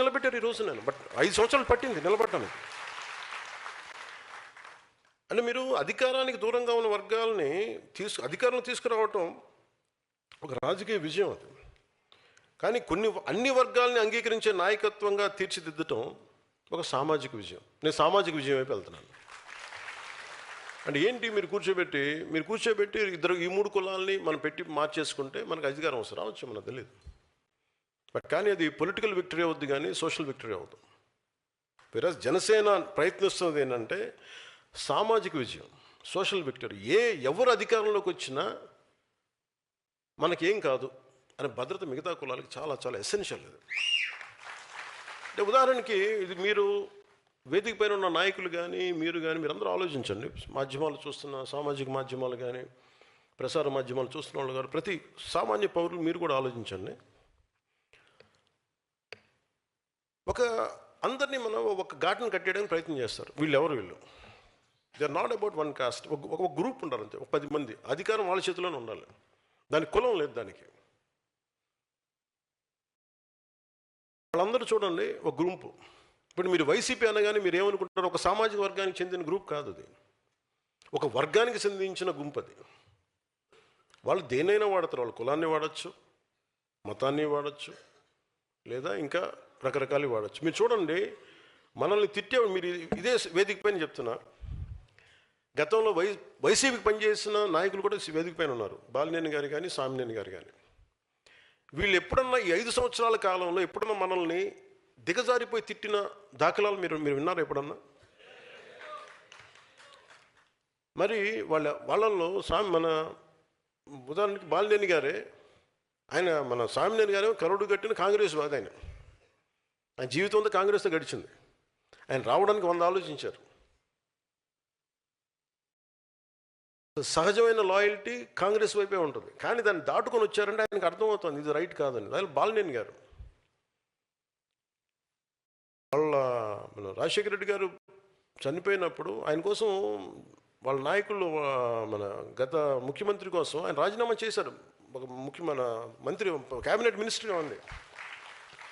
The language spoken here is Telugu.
నిలబెట్టారు ఈరోజు. నేను బట్ 5 సంవత్సరాలు పట్టింది నిలబడటానికి. అంటే మీరు అధికారానికి దూరంగా ఉన్న వర్గాలని అధికారంలో తీసుకురావటం ఒక రాజకీయ విజయం అది. కానీ అన్ని వర్గాలని అంగీకరించే నాయకత్వంగా తీర్చిదిద్దటం ఒక సామాజిక విజయం. నేను సామాజిక విజయం వైపు వెళ్తున్నాను. అంటే ఏంటి, మీరు కూర్చోబెట్టి ఈ 3 కులాలని మనం పెట్టి మార్చేసుకుంటే మనకు అధికారం అవసరం రావచ్చు, మనకు తెలియదు. బట్ కానీ అది పొలిటికల్ విక్టరీ అవుద్ది, కానీ సోషల్ విక్టరీ అవుతుంది. వేరస్ జనసేన ప్రయత్నిస్తున్నది ఏంటంటే సామాజిక విజయం, సోషల్ విక్టరీ. ఎవరు అధికారంలోకి వచ్చినా మనకేం కాదు అనే భద్రత మిగతా కులాలకి చాలా చాలా ఎసెన్షియల్. ఇది అంటే ఉదాహరణకి, ఇది మీరు వేదిక పైన ఉన్న నాయకులు కానీ మీరందరూ ఆలోచించండి. మాధ్యమాలు చూస్తున్న, సామాజిక మాధ్యమాలు కానీ ప్రసార మాధ్యమాలు చూస్తున్న వాళ్ళు కానీ ప్రతి సామాన్య పౌరులు మీరు కూడా ఆలోచించండి. అందరినీ మనం ఒక ఘాటును కట్టేయడానికి ప్రయత్నం చేస్తారు. వీళ్ళు they are not about one caste. ఒక గ్రూప్ ఉంటారు అంతే, ఒక 10 మంది. అధికారం వాళ్ళ చేతిలోనే ఉండాలి, దానికి కులం లేదు. దానికి వాళ్ళందరూ చూడండి ఒక గ్రూపు. ఇప్పుడు మీరు వైసీపీ అనగానే మీరు ఏమనుకుంటారు? ఒక సామాజిక వర్గానికి చెందిన గ్రూప్ కాదు అది, ఒక వర్గానికి చెందించిన గుంపు అది. వాళ్ళు దేనైనా వాడతారు. వాళ్ళు కులాన్ని వాడచ్చు, మతాన్ని వాడచ్చు, లేదా ఇంకా రకరకాలు వాడచ్చు. మీరు చూడండి, మనల్ని తిట్టేవాడు. మీరు ఇదే వేదిక పైన చెప్తున్నా, గతంలో వైసీపీకి పనిచేసిన నాయకులు కూడా వేదిక పైన ఉన్నారు. బాలినేని గారు కానీ, సామినేని గారు కానీ. వీళ్ళు ఎప్పుడన్నా ఈ 5 సంవత్సరాల కాలంలో ఎప్పుడన్నా మనల్ని దిగజారిపోయి తిట్టిన దాఖలాలు మీరు విన్నారా ఎప్పుడన్నా? మరి వాళ్ళల్లో మన ఉదాహరణకి బాలినేని గారే, మన సామినేని గారే కరుడు కట్టిన కాంగ్రెస్ వాది. ఆయన జీవితం అంతా కాంగ్రెస్తో గడిచింది. ఆయన రావడానికి 100 ఆలోచించారు. సహజమైన లాయల్టీ కాంగ్రెస్ వైపే ఉంటుంది. కానీ దాన్ని దాటుకొని వచ్చారంటే ఆయనకు అర్థమవుతుంది ఇది రైట్ కాదని. దాని బాలినేని గారు, మన రాజశేఖర రెడ్డి గారు చనిపోయినప్పుడు ఆయన కోసం వాళ్ళ నాయకులు, మన గత ముఖ్యమంత్రి కోసం ఆయన రాజీనామా చేశారు. మన మంత్రి, క్యాబినెట్ మినిస్టర్గా ఉంది.